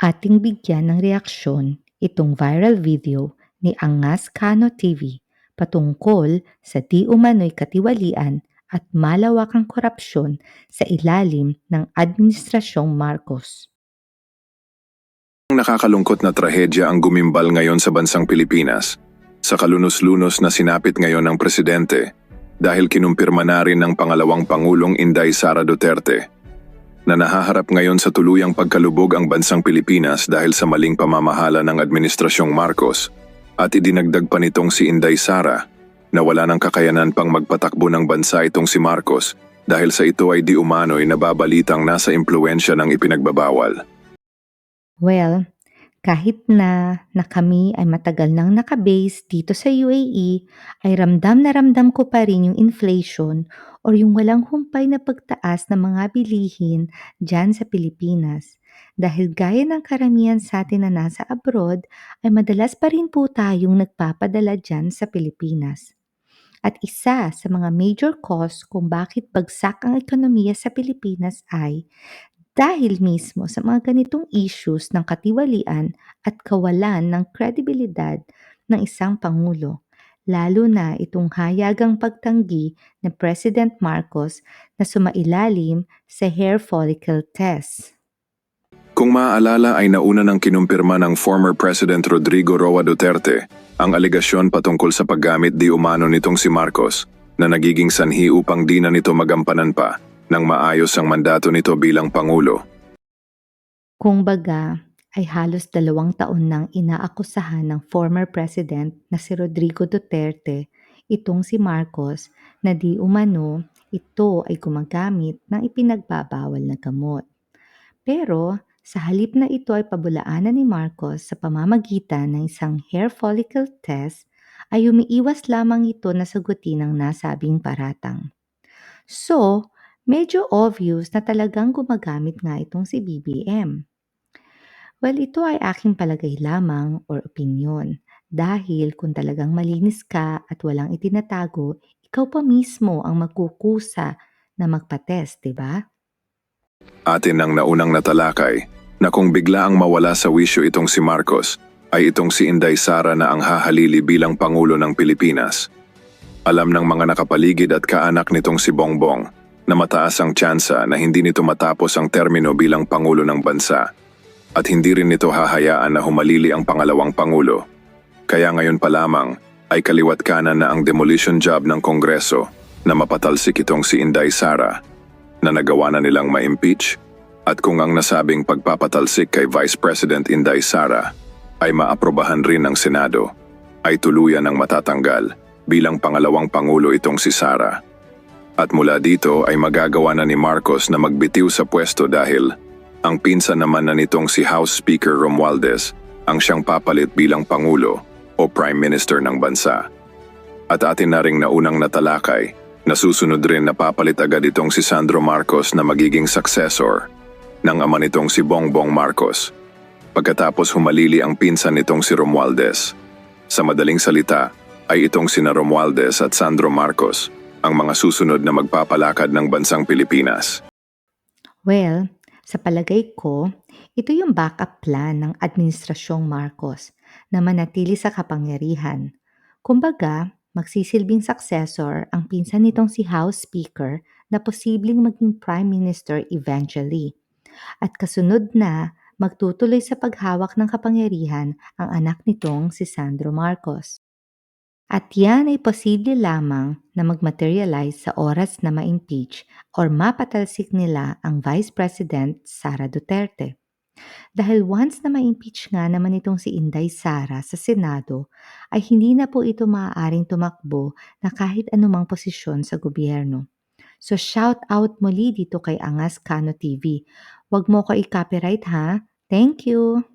Ating bigyan ng reaksyon itong viral video ni Angas Kano TV patungkol sa di umano'y katiwalian at malawakang korupsyon sa ilalim ng Administrasyong Marcos. Ang nakakalungkot na trahedya ang gumimbal ngayon sa bansang Pilipinas, sa kalunos-lunos na sinapit ngayon ng presidente dahil kinumpirma na rin ng pangalawang Pangulong Inday Sara Duterte na nahaharap ngayon sa tuluyang pagkalubog ang bansang Pilipinas dahil sa maling pamamahala ng Administrasyong Marcos at idinagdag pa nitong si Inday Sara na wala ng kakayanan pang magpatakbo ng bansa itong si Marcos dahil sa ito ay di umano'y nababalitang nasa impluensya ng ipinagbabawal. Well, kahit na kami ay matagal nang nakabase dito sa UAE, ay ramdam na ramdam ko pa rin yung inflation or yung walang humpay na pagtaas ng mga bilihin dyan sa Pilipinas. Dahil gaya ng karamihan sa atin na nasa abroad, ay madalas pa rin po tayong nagpapadala dyan sa Pilipinas. At isa sa mga major cause kung bakit bagsak ang ekonomiya sa Pilipinas ay dahil mismo sa mga ganitong issues ng katiwalian at kawalan ng kredibilidad ng isang pangulo, lalo na itong hayagang pagtanggi ni President Marcos na sumailalim sa hair follicle test. Kung maaalala ay nauna ng kinumpirma ng former President Rodrigo Roa Duterte ang alegasyon patungkol sa paggamit di umano nitong si Marcos na nagiging sanhi upang di na nito magampanan pa ng maayos ang mandato nito bilang Pangulo. Kung baga, ay halos 2 taon nang inaakusahan ng former president na si Rodrigo Duterte itong si Marcos na di umano ito ay gumagamit ng ipinagbabawal na gamot. Pero sa halip na ito ay pabulaanan ni Marcos sa pamamagitan ng isang hair follicle test, ay umiiwas lamang ito na sagutin ang nasabing paratang. So, medyo obvious na talagang gumagamit nga itong si BBM. Well, ito ay aking palagay lamang or opinyon. Dahil kung talagang malinis ka at walang itinatago, ikaw pa mismo ang magkukusa na magpa-test, di ba? Atin ang naunang natalakay na kung bigla ang mawala sa wisyo itong si Marcos ay itong si Inday Sara na ang hahalili bilang Pangulo ng Pilipinas. Alam ng mga nakapaligid at kaanak nitong si Bongbong na mataas ang tsansa na hindi nito matapos ang termino bilang Pangulo ng bansa at hindi rin nito hahayaan na humalili ang pangalawang Pangulo. Kaya ngayon pa lamang ay kaliwat kanan na ang demolition job ng Kongreso na mapatalsik itong si Inday Sara na nagawa na nilang ma-impeach at kung ang nasabing pagpapatalsik kay Vice President Inday Sara ay maaprobahan rin ng Senado, ay tuluyan ng matatanggal bilang pangalawang Pangulo itong si Sara. At mula dito ay magagawa na ni Marcos na magbitiw sa pwesto dahil ang pinsan naman na nitong si House Speaker Romualdez ang siyang papalit bilang Pangulo o Prime Minister ng bansa. At atin na ring naunang natalakay na susunod rin na papalit agad itong si Sandro Marcos na magiging successor ng ama nitong si Bongbong Marcos pagkatapos humalili ang pinsan nitong si Romualdez. Sa madaling salita ay itong sina Romualdez at Sandro Marcos ang mga susunod na magpapalakad ng bansang Pilipinas. Well, sa palagay ko, ito yung backup plan ng Administrasyong Marcos na manatili sa kapangyarihan. Kumbaga, magsisilbing successor ang pinsan nitong si House Speaker na posibleng maging Prime Minister eventually. At kasunod na, magtutuloy sa paghawak ng kapangyarihan ang anak nitong si Sandro Marcos. At yan ay posible lamang na mag-materialize sa oras na ma-impeach or mapatalsik nila ang Vice President Sara Duterte. Dahil once na ma-impeach nga naman itong si Inday Sara sa Senado, ay hindi na po ito maaaring tumakbo na kahit anumang posisyon sa gobyerno. So shout out muli dito kay Angas Kano TV. Huwag mo ko i-copyright ha. Thank you!